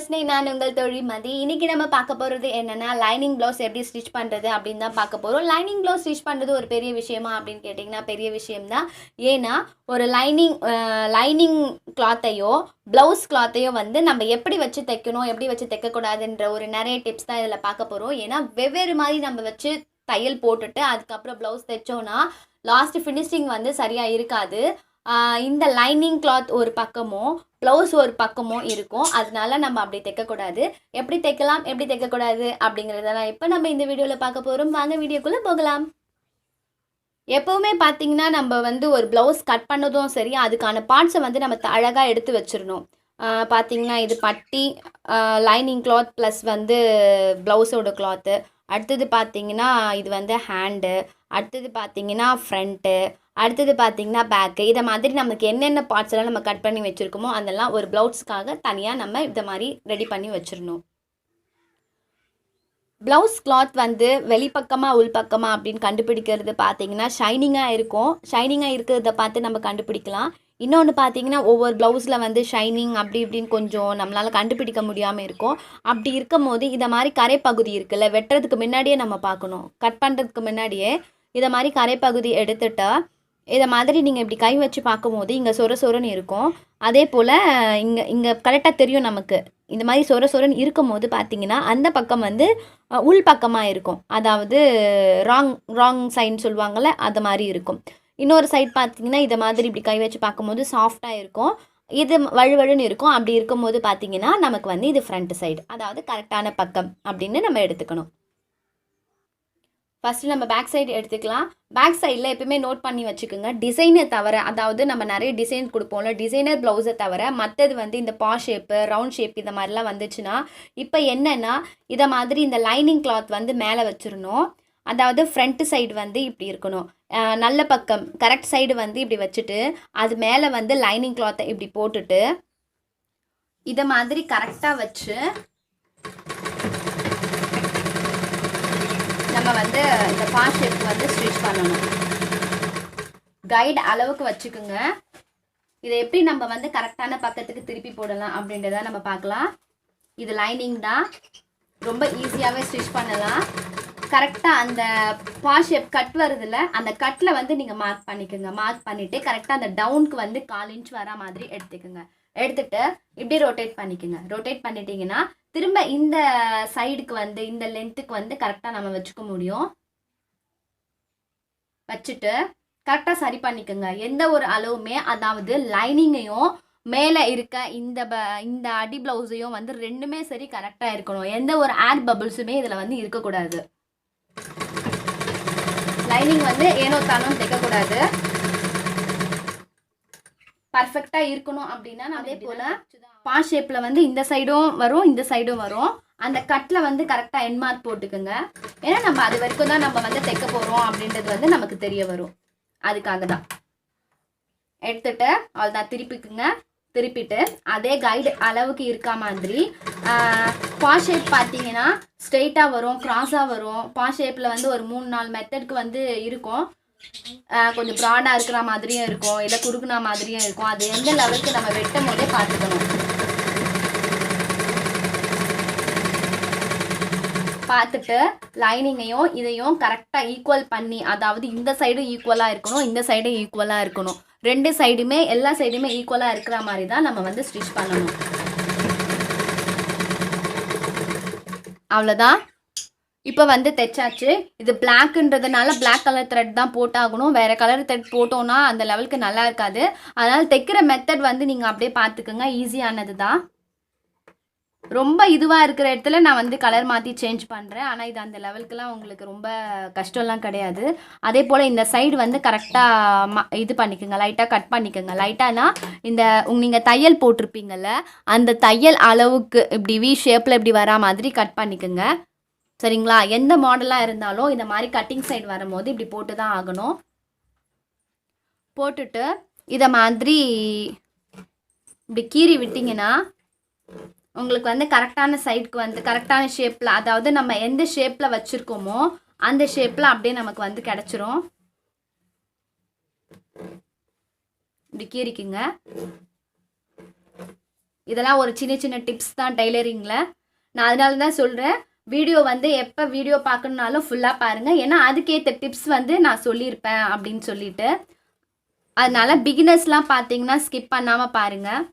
வாசனை, நான் உங்கள் தோழி மதி. இன்னைக்கு நம்ம பார்க்க போகிறது என்னன்னா, லைனிங் ப்ளவுஸ் எப்படி ஸ்டிச் பண்ணுறது அப்படின்னு தான் பார்க்க போகிறோம். லைனிங் ப்ளவுஸ் ஸ்டிச் பண்ணுறது ஒரு பெரிய விஷயமா அப்படின்னு கேட்டிங்கன்னா பெரிய விஷயம்தான். ஏன்னா ஒரு லைனிங் கிளாத்தையோ ப்ளவுஸ் கிளாத்தையோ வந்து நம்ம எப்படி வச்சு தைக்கணும், எப்படி வச்சு தைக்கக்கூடாதுன்ற ஒரு நிறைய டிப்ஸ் தான் இதில் பார்க்க போகிறோம். ஏன்னா வெவ்வேறு மாதிரி நம்ம வச்சு தையல் போட்டுட்டு அதுக்கப்புறம் ப்ளவுஸ் தைச்சோன்னா லாஸ்ட் ஃபினிஷிங் வந்து சரியாக இருக்காது. இந்த லைனிங் கிளாத் ஒரு பக்கமும் ப்ளவுஸ் ஒரு பக்கமும் இருக்கும். அதனால நம்ம அப்படி தைக்கக்கூடாது. எப்படி தைக்கலாம், எப்படி தைக்கக்கூடாது அப்படிங்கிறதெல்லாம் இப்போ நம்ம இந்த வீடியோவில் பார்க்க போகிறோம். வாங்க வீடியோக்குள்ளே போகலாம். எப்போவுமே பார்த்தீங்கன்னா நம்ம வந்து ஒரு ப்ளவுஸ் கட் பண்ணதும் சரி, அதுக்கான பார்ட்ஸை வந்து நம்ம அழகாக எடுத்து வச்சிடணும். பார்த்தீங்கன்னா இது பட்டி, லைனிங் கிளாத் ப்ளஸ் வந்து ப்ளவுஸோட கிளாத்து. அடுத்தது பார்த்தீங்கன்னா இது வந்து ஹேண்டு, அடுத்தது பார்த்தீங்கன்னா ஃப்ரண்ட்டு, அடுத்தது பார்த்தீங்கன்னா பேக்கு. இதை மாதிரி நமக்கு என்னென்ன பார்ட்ஸ் எல்லாம் நம்ம கட் பண்ணி வச்சுருக்கோமோ அதெல்லாம் ஒரு ப்ளவுஸ்க்காக தனியாக நம்ம இதை மாதிரி ரெடி பண்ணி வச்சிடணும். ப்ளவுஸ் கிளாத் வந்து வெளிப்பக்கமாக உள்பக்கமாக அப்படின்னு கண்டுபிடிக்கிறது பார்த்தீங்கன்னா ஷைனிங்காக இருக்கும். ஷைனிங்காக இருக்கிறத பார்த்து நம்ம கண்டுபிடிக்கலாம். இன்னொன்று பார்த்தீங்கன்னா ஒவ்வொரு ப்ளவுஸில் வந்து ஷைனிங் அப்படி இப்படின்னு கொஞ்சம் நம்மளால் கண்டுபிடிக்க முடியாமல் இருக்கும். அப்படி இருக்கும் போது இதை மாதிரி கரைப்பகுதி இருக்குல்ல, வெட்டுறதுக்கு முன்னாடியே நம்ம பார்க்கணும். கட் பண்ணுறதுக்கு முன்னாடியே இதை மாதிரி கரைப்பகுதி எடுத்துட்டா இதை மாதிரி நீங்கள் இப்படி கை வச்சு பார்க்கும்போது இங்கே சொர சொரன்னு இருக்கும். அதே போல் இங்கே கரெக்டாக தெரியும் நமக்கு. இந்த மாதிரி சொர சொரன்னு இருக்கும் போது பார்த்தீங்கன்னா அந்த பக்கம் வந்து உள் பக்கமாக இருக்கும். அதாவது ராங் சைன் சொல்லுவாங்கள்ல, அது மாதிரி இருக்கும். இன்னொரு சைட் பார்த்தீங்கன்னா இதை மாதிரி இப்படி கை வச்சு பார்க்கும்போது சாஃப்டாக இருக்கும். இது வழுவழுன்னு இருக்கும். அப்படி இருக்கும்போது பார்த்தீங்கன்னா நமக்கு வந்து இது ஃப்ரண்ட் சைடு, அதாவது கரெக்டான பக்கம் அப்படின்னு நம்ம எடுத்துக்கணும். ஃபஸ்ட்டு நம்ம பேக் சைடு எடுத்துக்கலாம். பேக் சைடில் எப்பவுமே நோட் பண்ணி வச்சுக்கோங்க, டிசைனை தவிர, அதாவது நம்ம நிறைய டிசைன் கொடுப்போம்ல, டிசைனர் ப்ளவுஸை தவிர மற்றது வந்து இந்த பா ஷேப்பு, ரவுண்ட் ஷேப் இந்த மாதிரிலாம் வந்துச்சுன்னா இப்போ என்னென்னா இதை மாதிரி இந்த லைனிங் கிளாத் வந்து மேலே வச்சிடணும். அதாவது ஃப்ரண்ட் சைடு வந்து இப்படி இருக்கணும். நல்ல பக்கம் கரெக்ட் சைடு வந்து இப்படி வச்சுட்டு அது மேலே வந்து லைனிங் கிளாத்தை இப்படி போட்டுட்டு இதை மாதிரி கரெக்டாக வச்சு நம்ம வந்து இந்த பா ஷேப் வந்து ஸ்டிச் பண்ணணும். கைடு அளவுக்கு வச்சுக்கோங்க. இதை எப்படி நம்ம வந்து கரெக்டான பக்கத்துக்கு திருப்பி போடலாம் அப்படின்றத நம்ம பார்க்கலாம். இது லைனிங் தான், ரொம்ப ஈஸியாகவே ஸ்டிச் பண்ணலாம். கரெக்டாக அந்த பா ஷேப் கட் வருதுல்ல, அந்த கட்டில் வந்து நீங்கள் மார்க் பண்ணிக்கோங்க. மார்க் பண்ணிவிட்டு கரெக்டாக அந்த டவுனுக்கு வந்து 1/4 இன்ச் வர மாதிரி எடுத்துக்கோங்க. எடுத்துகிட்டு இப்படி ரொட்டேட் பண்ணிக்கோங்க. ரொட்டேட் பண்ணிட்டீங்கன்னா திரும்ப இந்த சைடுக்கு வந்து இந்த லென்த்துக்கு வந்து கரெக்டாக நம்ம வச்சுக்க முடியும். வச்சுட்டு கரெக்டாக சரி பண்ணிக்கோங்க. எந்த ஒரு அளவுமே, அதாவது லைனிங்கையும் மேலே இருக்க இந்த அடி ப்ளவுஸையும் வந்து ரெண்டுமே சரி கரெக்டாக இருக்கணும். எந்த ஒரு ஏர் பபிள்ஸுமே இதில் வந்து இருக்கக்கூடாது. லைனிங் வந்து ஏனோ தானோ தைக்கக்கூடாது, பர்ஃபெக்டாக இருக்கணும். அப்படின்னா அதே போல் பா ஷேப்பில் வந்து இந்த சைடும் வரும், இந்த சைடும் வரும். அந்த கட்டில் வந்து கரெக்டாக என் மார்க் போட்டுக்குங்க. ஏன்னா நம்ம அது வரைக்கும் தான் நம்ம வந்து தைக்க போகிறோம் அப்படின்றது வந்து நமக்கு தெரிய வரும். அதுக்காக தான் எடுத்துட்டு அவ்வளோதான் திருப்பிக்குங்க. திருப்பிட்டு அதே கைடு அளவுக்கு இருக்கா மாதிரி பா ஷேப் பார்த்தீங்கன்னா ஸ்ட்ரெயிட்டாக வரும், க்ராஸாக வரும். பா ஷேப்பில் வந்து ஒரு 3-4 மெத்தடுக்கு வந்து இருக்கும். கொஞ்சம் ப்ராடாக இருக்கிற மாதிரியும் இருக்கும், இல்லை குறுகுனா மாதிரியும் இருக்கும். அது எந்த லெவலுக்கு நம்ம வெட்டும் போதே பார்த்துக்கணும். பார்த்துட்டு லைனிங்கையும் இதையும் கரெக்டாக ஈக்குவல் பண்ணி, அதாவது இந்த சைடும் ஈக்குவலாக இருக்கணும், இந்த சைடும் ஈக்குவலாக இருக்கணும். ரெண்டு சைடுமே எல்லா சைடுமே ஈக்குவலாக இருக்கிற மாதிரி தான் நம்ம வந்து ஸ்டிச் பண்ணணும். அவ்வளோதான். இப்போ வந்து தைச்சாச்சு. இது பிளாக்ன்றதுனால பிளாக் கலர் த்ரெட் தான் போட்டாகணும். வேறு கலர் த்ரெட் போட்டோன்னா அந்த லெவலுக்கு நல்லா இருக்காது. அதனால் தைக்கிற மெத்தட் வந்து நீங்கள் அப்படியே பார்த்துக்குங்க. ஈஸியானது தான். ரொம்ப இதுவாக இருக்கிற இடத்துல நான் வந்து கலர் மாற்றி சேஞ்ச் பண்ணுறேன். ஆனால் இது அந்த லெவலுக்குலாம் உங்களுக்கு ரொம்ப கஷ்டம்லாம் கிடையாது. அதே போல் இந்த சைடு வந்து கரெக்டாக இது பண்ணிக்கோங்க, லைட்டாக கட் பண்ணிக்கோங்க. லைட்டானா இந்த நீங்கள் தையல் போட்டிருப்பீங்கள்ல, அந்த தையல் அளவுக்கு இப்படி வி ஷேப்பில் இப்படி வரா மாதிரி கட் பண்ணிக்கோங்க. சரிங்களா? எந்த மாடலாக இருந்தாலும் இந்த மாதிரி கட்டிங் சைடு வரும்போது இப்படி போட்டு தான் ஆகணும். போட்டுட்டு இதை மாதிரி இப்படி கீறி விட்டிங்கன்னா உங்களுக்கு வந்து கரெக்டான சைடுக்கு வந்து கரெக்டான ஷேப்பில், அதாவது நம்ம எந்த ஷேப்பில் வச்சுருக்கோமோ அந்த ஷேப்பில் அப்படியே நமக்கு வந்து கிடச்சிரும். இப்படி கீறிக்குங்க. இதெல்லாம் ஒரு சின்ன சின்ன டிப்ஸ் தான் டெய்லரிங்கில். நான் அதனால தான் சொல்கிறேன், வீடியோ வந்து எப்போ வீடியோ பார்க்கணுனாலும் ஃபுல்லாக பாருங்கள். ஏன்னா அதுக்கேற்ற டிப்ஸ் வந்து நான் சொல்லியிருப்பேன் அப்படின்னு சொல்லிட்டு. அதனால பிகினர்ஸ்லாம் பார்த்தீங்கன்னா ஸ்கிப் பண்ணாமல் பாருங்கள்.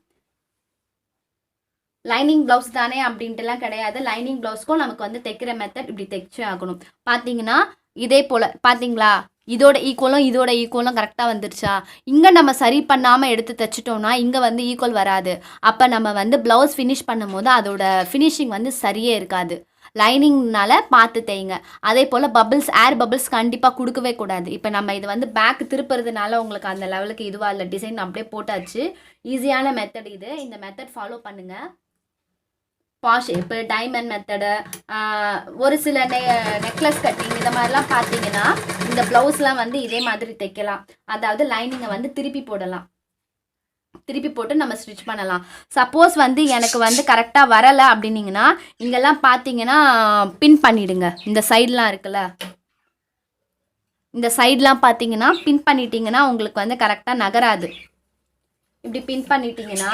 லைனிங் ப்ளவுஸ் தானே அப்படின்ட்டுலாம் கிடையாது. லைனிங் ப்ளவுஸ்க்கும் நமக்கு வந்து தைக்கிற மெத்தட் இப்படி தைச்சே ஆகணும். பார்த்தீங்கன்னா இதே போல் பார்த்தீங்களா, இதோட ஈக்குவலும் கரெக்டாக வந்துருச்சா? இங்கே நம்ம சரி பண்ணாமல் எடுத்து தைச்சிட்டோம்னா இங்கே வந்து ஈக்குவல் வராது. அப்போ நம்ம வந்து ப்ளவுஸ் ஃபினிஷ் பண்ணும் போது அதோட ஃபினிஷிங் வந்து சரியே இருக்காது. லைனிங்னால பார்த்து தைங்க. அதே போல் பபிள்ஸ், ஏர் பபிள்ஸ் கண்டிப்பாக கொடுக்கவே கூடாது. இப்போ நம்ம இது வந்து பேக் திருப்புறதுனால உங்களுக்கு அந்த லெவலுக்கு இதுவாக இல்லை, டிசைன் அப்படியே போட்டாச்சு. ஈஸியான மெத்தட் இது. இந்த மெத்தட் ஃபாலோ பண்ணுங்கள். பாஷ் இப்போ டைமண்ட் மெத்தடு, ஒரு சில நெக்லஸ் கட்டிங் இந்த மாதிரிலாம் பார்த்தீங்கன்னா இந்த ப்ளவுஸ்லாம் வந்து இதே மாதிரி தைக்கலாம். அதாவது லைனிங்கை வந்து திருப்பி போடலாம், திருப்பி போட்டு நம்ம ஸ்டிச் பண்ணலாம். சப்போஸ் வந்து எனக்கு வந்து கரெக்டாக வரலை அப்படின்னீங்கன்னா இங்கெல்லாம் பார்த்தீங்கன்னா பின் பண்ணிவிடுங்க. இந்த சைட்லாம் இருக்குல்ல, இந்த சைட்லாம் பார்த்தீங்கன்னா பின் பண்ணிட்டீங்கன்னா உங்களுக்கு வந்து கரெக்டாக நகராது. இப்படி பின் பண்ணிட்டீங்கன்னா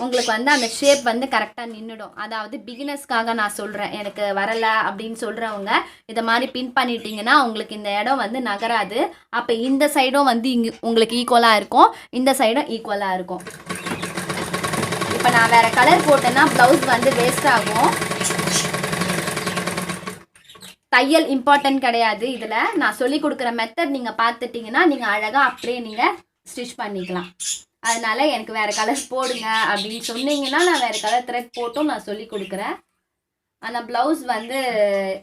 உங்களுக்கு வந்து அந்த ஷேப் வந்து கரெக்டாக நின்றுடும். அதாவது பிகினர்ஸ்க்காக நான் சொல்கிறேன், எனக்கு வரலை அப்படின்னு சொல்கிறவங்க இதை மாதிரி பின் பண்ணிட்டீங்கன்னா உங்களுக்கு இந்த இடம் வந்து நகராது. அப்போ இந்த சைடும் வந்து இங்கே உங்களுக்கு ஈக்குவலாக இருக்கும், இந்த சைடும் ஈக்குவலாக இருக்கும். இப்போ நான் வேறு கலர் போட்டேன்னா ப்ளவுஸ் வந்து வேஸ்ட் ஆகும். தையல் இம்பார்ட்டன்ட் கிடையாது. இதில் நான் சொல்லி கொடுக்குற மெத்தட் நீங்கள் பார்த்துட்டிங்கன்னா நீங்கள் அழகாக அப்படியே நீங்கள் ஸ்டிச் பண்ணிக்கலாம். அதனால எனக்கு வேறு கலர் போடுங்க அப்படின்னு சொன்னீங்கன்னா நான் வேறு கலர் த்ரெட் போட்டும் நான் சொல்லி கொடுக்குறேன். ஆனால் ப்ளவுஸ் வந்து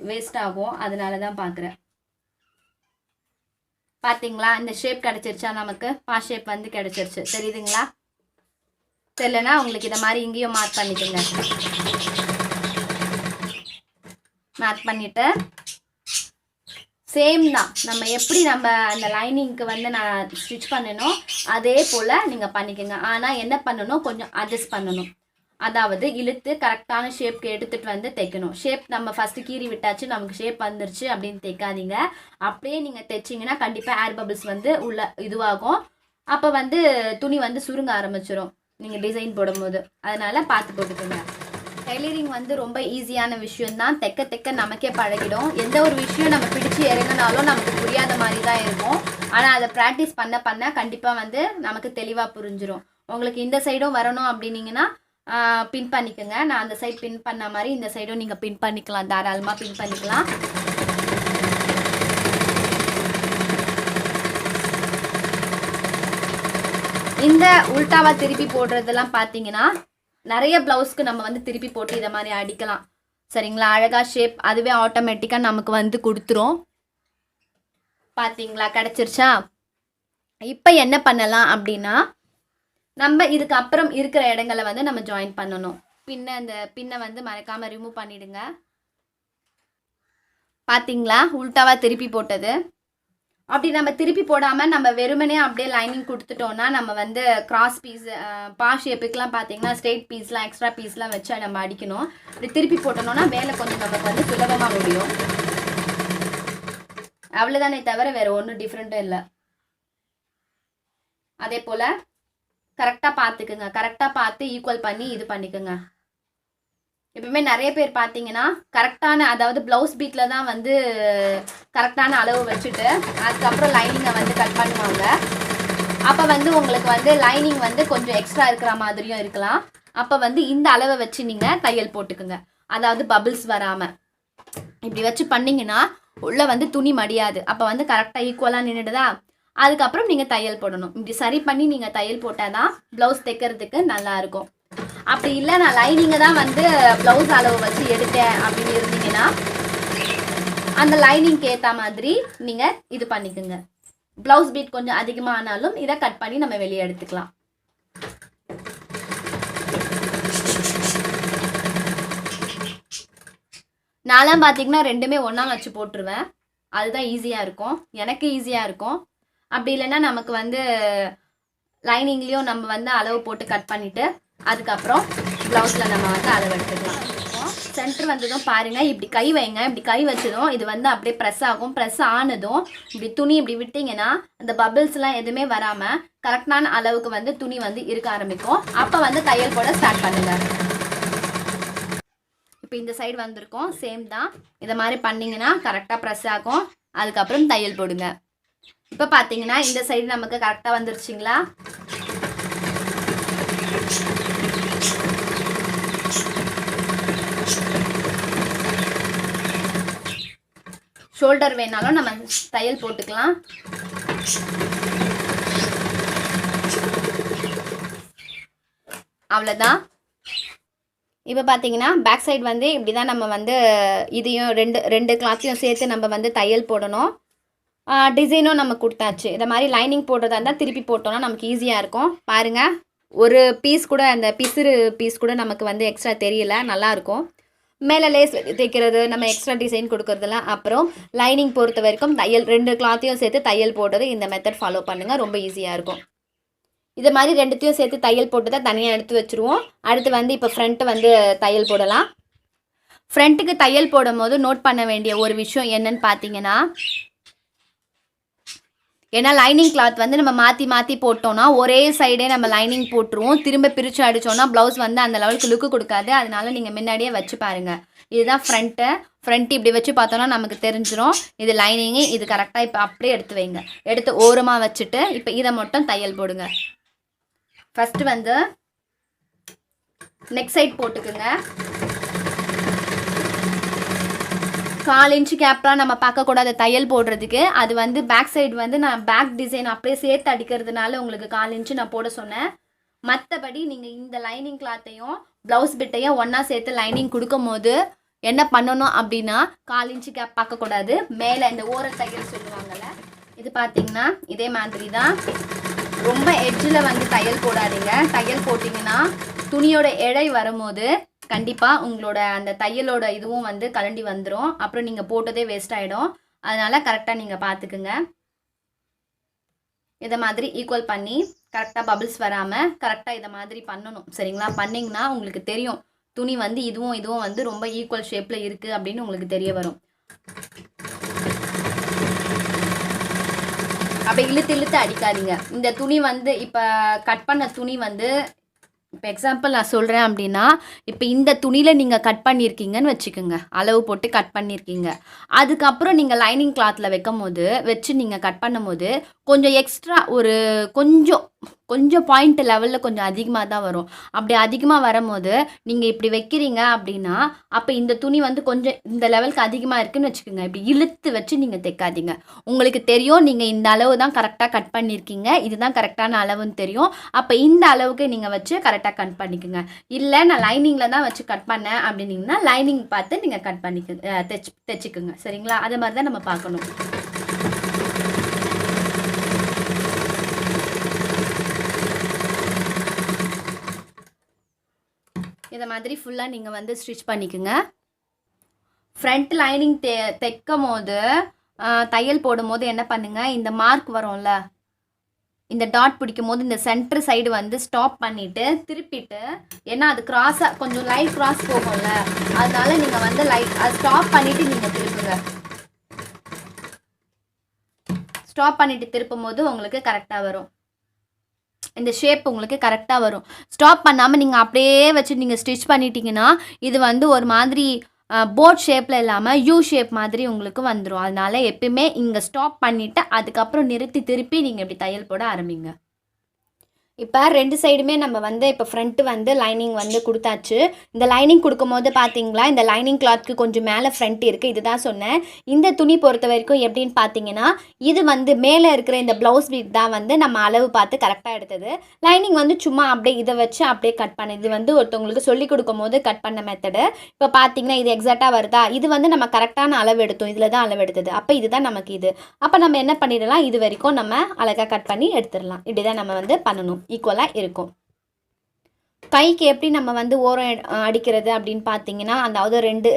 வேஸ்ட் ஆகும், அதனால தான் பார்க்குறேன். பார்த்தீங்களா, இந்த ஷேப் கிடச்சிருச்சா? நமக்கு பா ஷேப் வந்து கிடச்சிருச்சு. தெரியுதுங்களா? தெரியலனா உங்களுக்கு இதை மாதிரி இங்கேயும் மார்க் பண்ணிக்கோங்க. மார்க் பண்ணிவிட்டு சேம் தான், நம்ம எப்படி நம்ம அந்த லைனிங்க்கு வந்து நான் ஸ்டிச் பண்ணணும் அதே போல் நீங்கள் பண்ணிக்கோங்க. ஆனால் என்ன பண்ணணும், கொஞ்சம் அட்ஜஸ்ட் பண்ணணும். அதாவது இழுத்து கரெக்டான ஷேப்க்கு எடுத்துகிட்டு வந்து தைக்கணும். ஷேப் நம்ம ஃபஸ்ட்டு கீறி விட்டாச்சு, நமக்கு ஷேப் வந்துருச்சு அப்படின்னு தைக்காதீங்க. அப்படியே நீங்கள் தைச்சிங்கன்னா கண்டிப்பாக ஏர் பபிள்ஸ் வந்து உள்ள இதுவாகும். அப்போ வந்து துணி வந்து சுருங்க ஆரம்பிச்சிடும் நீங்கள் டிசைன் போடும்போது. அதனால் பார்த்து போட்டுக்கோங்க. டெய்லரிங் வந்து ரொம்ப ஈஸியான விஷயம்தான். தைக்க தைக்க நமக்கே பழகிடும். எந்த ஒரு விஷயம் நம்ம பிடிச்சி இறங்கினாலும் நமக்கு புரியாத மாதிரி தான் இருக்கும். ஆனால் அதை ப்ராக்டிஸ் பண்ண பண்ண கண்டிப்பாக வந்து நமக்கு தெளிவாக புரிஞ்சிடும். உங்களுக்கு இந்த சைடும் வரணும் அப்படின்னீங்கன்னா பின் பண்ணிக்கோங்க. நான் அந்த சைட் பின் பண்ண மாதிரி இந்த சைடும் நீங்கள் பின் பண்ணிக்கலாம், தாராளமாக பின் பண்ணிக்கலாம். இந்த உல்டாவா திருப்பி போடுறதெல்லாம் பார்த்தீங்கன்னா நிறைய ப்ளவுஸ்க்கு நம்ம வந்து திருப்பி போட்டு இதை மாதிரி அடிக்கலாம். சரிங்களா? அழகாக ஷேப் அதுவே ஆட்டோமேட்டிக்காக நமக்கு வந்து கொடுத்துரும். பார்த்தீங்களா, கிடச்சிருச்சா? இப்போ என்ன பண்ணலாம் அப்படின்னா நம்ம இதுக்கு அப்புறம் இருக்கிற இடங்களை வந்து நம்ம ஜாயின் பண்ணணும். அந்த பின்னை வந்து மறக்காமல் ரிமூவ் பண்ணிவிடுங்க. பார்த்தீங்களா, உல்டாவாக திருப்பி போட்டது. அப்படி நம்ம திருப்பி போடாமல் நம்ம வெறுமனே அப்படியே லைனிங் கொடுத்துட்டோன்னா நம்ம வந்து கிராஸ் பீஸ், பா ஷேப்புக்கெலாம் பார்த்தீங்கன்னா ஸ்ட்ரெயிட் பீஸ்லாம் எக்ஸ்ட்ரா பீஸ்லாம் வச்சு நம்ம அடிக்கணும். இப்படி திருப்பி போட்டோம்னா வேலை கொஞ்சம் நமக்கு வந்து சுலபமாக முடியும். அவ்வளோதானே தவிர வேறு ஒன்றும் டிஃப்ரெண்ட்டும் இல்லை. அதே போல் கரெக்டாக பார்த்துக்குங்க, கரெக்டாக பார்த்து ஈக்குவல் பண்ணி இது பண்ணிக்கோங்க. எப்பவுமே நிறைய பேர் பார்த்தீங்கன்னா கரெக்டான, அதாவது ப்ளவுஸ் பீட்டில் தான் வந்து கரெக்டான அளவு வச்சுட்டு அதுக்கப்புறம் லைனிங்கை வந்து கட் பண்ணுவாங்க. அப்போ வந்து உங்களுக்கு வந்து லைனிங் வந்து கொஞ்சம் எக்ஸ்ட்ரா இருக்கிற மாதிரியும் இருக்கலாம். அப்போ வந்து இந்த அளவை வச்சு நீங்கள் தையல் போட்டுக்குங்க. அதாவது பபிள்ஸ் வராமல் இப்படி வச்சு பண்ணிங்கன்னா உள்ளே வந்து துணி மடியாது. அப்போ வந்து கரெக்டாக ஈக்குவலாக நின்றுடுதா? அதுக்கப்புறம் நீங்கள் தையல் போடணும். இப்படி சரி பண்ணி நீங்கள் தையல் போட்டால் தான் ப்ளவுஸ் தைக்கிறதுக்கு நல்லாயிருக்கும். அப்படி இல்லை நான் லைனிங்கை தான் வந்து ப்ளவுஸ் அளவு வச்சு எடுத்தேன் அப்படின்னு இருந்தீங்கன்னா அந்த லைனிங்க்கு ஏற்ற மாதிரி நீங்கள் இது பண்ணிக்கோங்க. ப்ளவுஸ் பீட் கொஞ்சம் அதிகமாக ஆனாலும் இதை கட் பண்ணி நம்ம வெளியே எடுத்துக்கலாம். நான்லாம் பார்த்தீங்கன்னா ரெண்டுமே ஒன்றா வச்சு போட்டுருவேன். அதுதான் ஈஸியாக இருக்கும், எனக்கு ஈஸியாக இருக்கும். அப்படி இல்லைன்னா நமக்கு வந்து லைனிங்லேயும் நம்ம வந்து அளவு போட்டு கட் பண்ணிவிட்டு அதுக்கப்புறம் ப்ளவுஸில் நம்ம வந்து அளவு எடுத்துக்கலாம். சென்டர் வந்ததும் பாருங்கள் இப்படி கை வைங்க. இப்படி கை வச்சதும் இது வந்து அப்படியே ப்ரெஸ் ஆகும். ப்ரெஸ் ஆனதும் இப்படி துணி இப்படி விட்டிங்கன்னா அந்த பபிள்ஸ்லாம் எதுவுமே வராமல் கரெக்டான அளவுக்கு வந்து துணி வந்து இருக்க ஆரம்பிக்கும். அப்போ வந்து தையல் போட ஸ்டார்ட் பண்ணுங்கள். இப்போ இந்த சைடு வந்திருக்கோம், சேம் தான். இதை மாதிரி பண்ணிங்கன்னா கரெக்டாக ப்ரெஸ் ஆகும். அதுக்கப்புறம் தையல் போடுங்க. இப்போ பார்த்தீங்கன்னா இந்த சைடு நமக்கு கரெக்டாக வந்துருச்சுங்களா? ஷோல்டர் வேணாலும் நம்ம தையல் போட்டுக்கலாம். அவ்வளோதான். இப்போ பார்த்தீங்கன்னா பேக் சைடு வந்து இப்படி தான் நம்ம வந்து இதையும் ரெண்டு கிளாத்தையும் சேர்த்து நம்ம வந்து தையல் போடணும். டிசைனும் நம்ம கொடுத்தாச்சு. இதை மாதிரி லைனிங் போடுறதா இருந்தால் திருப்பி போட்டோம்னா நமக்கு ஈஸியாக இருக்கும். பாருங்கள், ஒரு பீஸ் கூட அந்த பிசுறு பீஸ் கூட நமக்கு வந்து எக்ஸ்ட்ரா தெரியல, நல்லாயிருக்கும். மேலே லேஸ் தைக்கிறது, நம்ம எக்ஸ்ட்ரா டிசைன் கொடுக்குறதுலாம். அப்புறம் லைனிங் பொறுத்த வரைக்கும் தையல் 2 கிளாத்தையும் சேர்த்து தையல் போடுறது இந்த மெத்தட் ஃபாலோ பண்ணுங்கள், ரொம்ப ஈஸியாக இருக்கும். இதை மாதிரி 2த்தையும் சேர்த்து தையல் போட்டு தான் தனியாக எடுத்து வச்சுருவோம். அடுத்து வந்து இப்போ ஃப்ரண்ட்டு வந்து தையல் போடலாம். ஃப்ரண்ட்டுக்கு தையல் போடும் போது நோட் பண்ண வேண்டிய ஒரு விஷயம் என்னன்னு பார்த்தீங்கன்னா, ஏன்னா லைனிங் கிளாத் வந்து நம்ம மாற்றி மாற்றி போட்டோம்னா ஒரே சைடே நம்ம லைனிங் போட்டுருவோம். திரும்ப பிரித்து அடித்தோன்னா ப்ளவுஸ் வந்து அந்த லெவலுக்கு லுக்கு கொடுக்காது. அதனால நீங்கள் முன்னாடியே வச்சு பாருங்கள். இதுதான் ஃப்ரண்ட் இப்படி வச்சு பார்த்தோன்னா நமக்கு தெரிஞ்சிடும் இது லைனிங்கு. இது கரெக்டாக இப்போ அப்படியே எடுத்து வைங்க. எடுத்து ஓரமாக வச்சுட்டு இப்போ இதை மட்டும் தையல் போடுங்க. ஃபஸ்ட்டு வந்து நெக் சைட் போட்டுக்குங்க. 4 இன்ச்சு கேப்லாம் நம்ம பார்க்கக்கூடாது தையல் போடுறதுக்கு. அது வந்து பேக் சைடு வந்து நான் பேக் டிசைன் அப்படியே சேர்த்து அடிக்கிறதுனால உங்களுக்கு 4 இன்ச்சு நான் போட சொன்னேன். மற்றபடி நீங்கள் இந்த லைனிங் கிளாத்தையும் ப்ளவுஸ் பிட்டையும் ஒன்றா சேர்த்து லைனிங் கொடுக்கும் போது என்ன பண்ணணும் அப்படின்னா 4 இன்ச்சு கேப் பார்க்கக்கூடாது. மேலே இந்த ஓர தையல் சொல்லுவாங்கள்ல, இது பார்த்தீங்கன்னா இதே மாதிரி தான். ரொம்ப எட்ஜில் வந்து தையல் போடாதீங்க. தையல் போட்டிங்கன்னா துணியோட எடை வரும்போது கண்டிப்பாக உங்களோட அந்த தையலோட இதுவும் வந்து கலண்டி வந்துடும். அப்புறம் நீங்கள் போட்டதே வேஸ்ட் ஆகிடும். அதனால் கரெக்டாக நீங்கள் பார்த்துக்குங்க. இதை மாதிரி ஈக்குவல் பண்ணி கரெக்டாக பபிள்ஸ் வராமல் கரெக்டாக இதை மாதிரி பண்ணணும். சரிங்களா? பண்ணிங்கன்னா உங்களுக்கு தெரியும் துணி வந்து இதுவும் வந்து ரொம்ப ஈக்குவல் ஷேப்பில் இருக்குது அப்படின்னு உங்களுக்கு தெரிய வரும். அப்படி இழுத்து அடிக்காதீங்க. இந்த துணி வந்து இப்போ கட் பண்ண துணி வந்து இப்போ எக்ஸாம்பிள் நான் சொல்கிறேன் அப்படின்னா, இப்போ இந்த துணியில் நீங்கள் கட் பண்ணியிருக்கீங்கன்னு வச்சுக்கோங்க, அளவு போட்டு கட் பண்ணியிருக்கீங்க. அதுக்கப்புறம் நீங்கள் லைனிங் கிளாத்தில் வச்சு நீங்கள் கட் பண்ணும் போது கொஞ்சம் எக்ஸ்ட்ரா ஒரு கொஞ்சம் பாயிண்ட் லெவலில் கொஞ்சம் அதிகமாக தான் வரும். அப்படி அதிகமாக வரும்போது நீங்கள் இப்படி வைக்கிறீங்க அப்படின்னா அப்போ இந்த துணி வந்து கொஞ்சம் இந்த லெவலுக்கு அதிகமாக இருக்குதுன்னு வச்சுக்கோங்க. இப்படி இழுத்து வச்சு நீங்கள் தைக்காதீங்க. உங்களுக்கு தெரியும் நீங்கள் இந்த அளவு தான் கரெக்டாக கட் பண்ணியிருக்கீங்க, இதுதான் கரெக்டான அளவுன்னு தெரியும். அப்போ இந்த அளவுக்கு நீங்கள் வச்சு கரெக்டாக கட் பண்ணிக்கோங்க. இல்லை நான் லைனிங்கில் தான் வச்சு கட் பண்ணேன் அப்படின்னீங்கன்னா லைனிங் பார்த்து நீங்கள் கட் தைச்சிக்குங்க. சரிங்களா? அதே மாதிரி தான் நம்ம பார்க்கணும். இதை மாதிரி ஃபுல்லாக நீங்கள் வந்து ஸ்டிச் பண்ணிக்கோங்க. ஃப்ரண்ட் லைனிங் தைக்கும் போது தையல் போடும் போது என்ன பண்ணுங்கள், இந்த மார்க் வரும்ல, இந்த டாட் பிடிக்கும் போது இந்த சென்டர் சைடு வந்து ஸ்டாப் பண்ணிவிட்டு திருப்பிட்டு, ஏன்னா அது கிராஸாக கொஞ்சம் லைட் கிராஸ் போகும்ல, அதனால நீங்கள் வந்து அது ஸ்டாப் பண்ணிவிட்டு நீங்கள் திருப்புங்க. ஸ்டாப் பண்ணிவிட்டு திருப்பும் போது உங்களுக்கு கரெக்டாக வரும். இந்த ஷேப் உங்களுக்கு கரெக்டாக வரும். ஸ்டாப் பண்ணாமல் நீங்கள் அப்படியே வச்சு நீங்கள் ஸ்டிச் பண்ணிட்டீங்கன்னா இது வந்து ஒரு மாதிரி போட் ஷேப்பில் இல்லாமல் யூ ஷேப் மாதிரி உங்களுக்கு வந்துடும். அதனால எப்பயுமே இங்கே ஸ்டாப் பண்ணிவிட்டு அதுக்கப்புறம் நிறுத்தி திருப்பி நீங்கள் இப்படி தையல் போட ஆரம்பிங்க. இப்போ 2 சைடுமே நம்ம வந்து இப்போ ஃப்ரண்ட்டு வந்து லைனிங் வந்து கொடுத்தாச்சு. இந்த லைனிங் கொடுக்கும் போது பார்த்தீங்களா, இந்த லைனிங் கிளாத்க்கு கொஞ்சம் மேலே ஃப்ரண்ட் இருக்குது. இதுதான் சொன்னேன். இந்த துணி பொறுத்த வரைக்கும் எப்படின்னு பார்த்தீங்கன்னா, இது வந்து மேலே இருக்கிற இந்த ப்ளவுஸ் பீட் தான் வந்து நம்ம அளவு பார்த்து கரெக்டாக எடுத்தது. லைனிங் வந்து சும்மா அப்படியே இதை வச்சு அப்படியே கட் பண்ண, இது வந்து ஒருத்தவங்களுக்கு சொல்லி கொடுக்கும் போது கட் பண்ண மெத்தடு. இப்போ பார்த்தீங்கன்னா இது எக்ஸாக்டாக வருதா, இது வந்து நம்ம கரெக்டான அளவு எடுத்தோம், இதில் தான் அளவு எடுத்தது. அப்போ இதுதான் நமக்கு இது. அப்போ நம்ம என்ன பண்ணிடலாம், இது வரைக்கும் நம்ம அழகாக கட் பண்ணி எடுத்துடலாம். இப்படி தான் நம்ம வந்து பண்ணணும், ஈக்குவலாக இருக்கும். கைக்கு எப்படி நம்ம வந்து ஓரம் அடிக்கிறது அப்படின்னு பார்த்தீங்கன்னா, அதாவது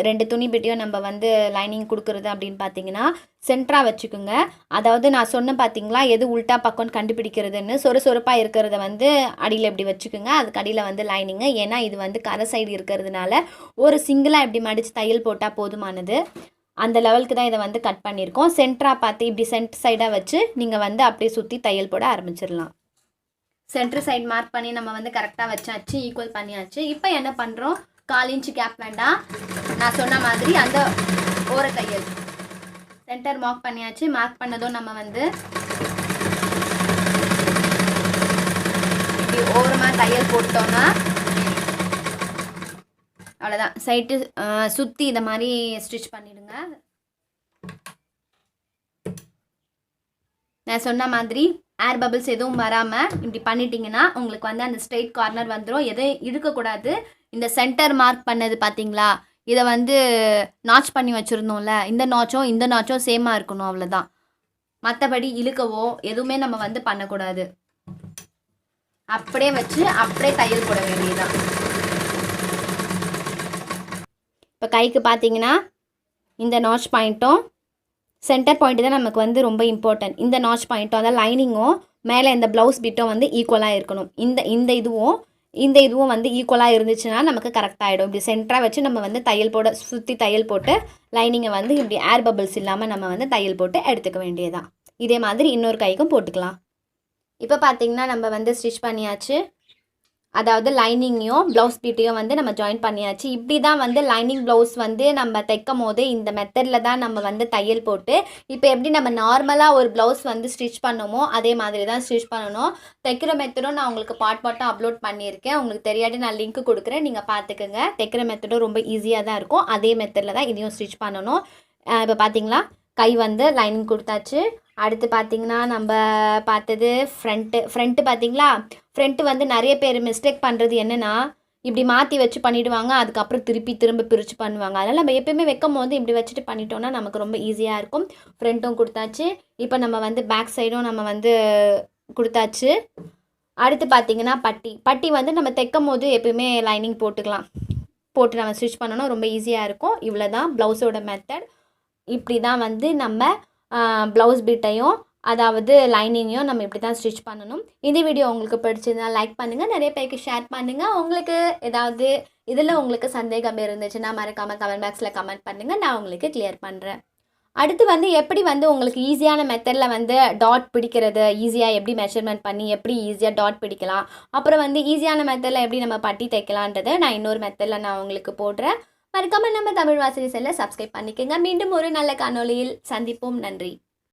ரெண்டு துணி பிட்டியும் நம்ம வந்து லைனிங் கொடுக்குறது அப்படின்னு பார்த்தீங்கன்னா, சென்டராக வச்சுக்கோங்க. அதாவது நான் சொன்னேன் பார்த்தீங்களா, எது உல்ட்டா பக்கம்னு கண்டுபிடிக்கிறதுன்னு, சொரப்பாக இருக்கிறத வந்து அடியில் இப்படி வச்சுக்கோங்க. அதுக்கு அடியில் வந்து லைனிங்கு. ஏன்னா இது வந்து கரை சைடு இருக்கிறதுனால ஒரு சிங்கிளாக இப்படி மடித்து தையல் போட்டால் போதுமானது. அந்த லெவலுக்கு தான் இதை வந்து கட் பண்ணியிருக்கோம். சென்டராக பார்த்து இப்படி சென்டர் சைடாக வச்சு நீங்கள் வந்து அப்படியே சுற்றி தையல் போட ஆரம்பிச்சிடலாம். சென்டர் சைடு மார்க் பண்ணி நம்ம வந்து கரெக்டாக வச்சாச்சு, ஈக்குவல் பண்ணியாச்சு. இப்போ என்ன பண்ணுறோம், 1/4 இன்ச்சு கேப் வேண்டாம். நான் சொன்ன மாதிரி அந்த ஓர தையல் சென்டர் மார்க் பண்ணியாச்சு. மார்க் பண்ணதும் நம்ம வந்து இப்படி ஓரமாக தையல் போட்டோம்னா அவ்வளோதான். சைட்டு சுற்றி இதை மாதிரி ஸ்டிச் பண்ணிவிடுங்க. நான் சொன்ன மாதிரி ஏர் பபிள்ஸ் எதுவும் வராமல் இப்படி பண்ணிட்டீங்கன்னா உங்களுக்கு வந்து அந்த ஸ்ட்ரெயிட் கார்னர் வந்துடும். எதுவும் இழுக்கக்கூடாது. இந்த சென்டர் மார்க் பண்ணது பார்த்தீங்களா, இதை வந்து நாச் பண்ணி வச்சுருந்தோம்ல, இந்த நாச்சும் சேமாக இருக்கணும், அவ்வளோதான். மற்றபடி இழுக்கவோ எதுவுமே நம்ம வந்து பண்ணக்கூடாது. அப்படியே வச்சு அப்படியே தையல் போட வேண்டியதுதான். இப்போ கைக்கு பார்த்தீங்கன்னா இந்த நாச் பாயிண்ட்டும் சென்டர் பாயிண்ட் தான் நமக்கு வந்து ரொம்ப இம்பார்ட்டன்ட். இந்த நாச் பாயிண்ட்டும் அதாவது லைனிங்கும் மேலே இந்த ப்ளவுஸ் பிட்டும் வந்து ஈக்குவலாக இருக்கணும். இந்த இதுவும் வந்து ஈக்குவலாக இருந்துச்சுன்னா நமக்கு கரெக்டாக ஆகிடும். இப்படி சென்டராக வச்சு நம்ம வந்து தையல் போட சுற்றி தையல் போட்டு லைனிங்கை வந்து இப்படி ஏர் பபிள்ஸ் இல்லாமல் நம்ம வந்து தையல் போட்டு எடுத்துக்க வேண்டியதுதான். இதே மாதிரி இன்னொரு கைக்கும் போட்டுக்கலாம். இப்போ பார்த்தீங்கன்னா நம்ம வந்து ஸ்டிச் பண்ணியாச்சு. அதாவது லைனிங்கையும் ப்ளவுஸ் பீட்டையும் வந்து நம்ம ஜாயின் பண்ணியாச்சு. இப்படி தான் வந்து லைனிங் ப்ளவுஸ் வந்து நம்ம தைக்கும் போது இந்த மெத்தடில் தான் நம்ம வந்து தையல் போட்டு, இப்போ எப்படி நம்ம நார்மலாக ஒரு ப்ளவுஸ் வந்து ஸ்டிச் பண்ணோமோ அதே மாதிரி தான் ஸ்டிச் பண்ணணும். தைக்கிற மெத்தடும் நான் உங்களுக்கு பாட்டாக அப்லோட் பண்ணியிருக்கேன். உங்களுக்கு தெரியாட்டி நான் லிங்க் கொடுக்குறேன், நீங்கள் பார்த்துக்குங்க. தைக்கிற மெத்தடும் ரொம்ப ஈஸியாக தான் இருக்கும். அதே மெத்தடில் தான் இதையும் ஸ்டிச் பண்ணணும். இப்போ பார்த்தீங்களா, கை வந்து லைனிங் கொடுத்தாச்சு. அடுத்து பார்த்தீங்கன்னா நம்ம பார்த்தது ஃப்ரண்ட்டு பார்த்தீங்களா, ஃப்ரண்ட்டு வந்து நிறைய பேர் மிஸ்டேக் பண்ணுறது என்னென்னா, இப்படி மாற்றி வச்சு பண்ணிவிடுவாங்க. அதுக்கப்புறம் திரும்ப பிரித்து பண்ணுவாங்க. அதனால் நம்ம எப்போயுமே வைக்கும் போது இப்படி வச்சுட்டு பண்ணிட்டோன்னா நமக்கு ரொம்ப ஈஸியாக இருக்கும். ஃப்ரண்ட்டும் கொடுத்தாச்சு. இப்போ நம்ம வந்து பேக் சைடும் நம்ம வந்து கொடுத்தாச்சு. அடுத்து பார்த்தீங்கன்னா பட்டி வந்து நம்ம தைக்கும் போது எப்போயுமே லைனிங் போட்டு நம்ம ஸ்டிச் பண்ணணும். ரொம்ப ஈஸியாக இருக்கும். இவ்வளோ தான் ப்ளவுஸோட மெத்தட். இப்படி தான் வந்து நம்ம ப்ளவுஸ் பிட்டையும் அதாவது லைனிங்கையும் நம்ம இப்படி தான் ஸ்டிச் பண்ணணும். இந்த வீடியோ உங்களுக்கு பிடிச்சிருந்தா லைக் பண்ணுங்கள், நிறைய பேருக்கு ஷேர் பண்ணுங்கள். உங்களுக்கு ஏதாவது இதில் உங்களுக்கு சந்தேகம் இருந்துச்சுன்னா மறக்காமல் கமெண்ட் பாக்ஸில் கமெண்ட் பண்ணுங்கள், நான் உங்களுக்கு கிளியர் பண்ணுறேன். அடுத்து வந்து எப்படி வந்து உங்களுக்கு ஈஸியான மெத்தடில் வந்து டாட் பிடிக்கிறது, ஈஸியாக எப்படி மெஷர்மெண்ட் பண்ணி எப்படி ஈஸியாக டாட் பிடிக்கலாம், அப்புறம் வந்து ஈஸியான மெத்தடில் எப்படி நம்ம பட்டி தைக்கலான்றதை நான் இன்னொரு மெத்தடில் நான் உங்களுக்கு போடுறேன். மறக்காமல் நம்ம தமிழ் வாசகி செல்ல சப்ஸ்கிரைப் பண்ணிக்கோங்க. மீண்டும் ஒரு நல்ல காணொளியில் சந்திப்போம். நன்றி.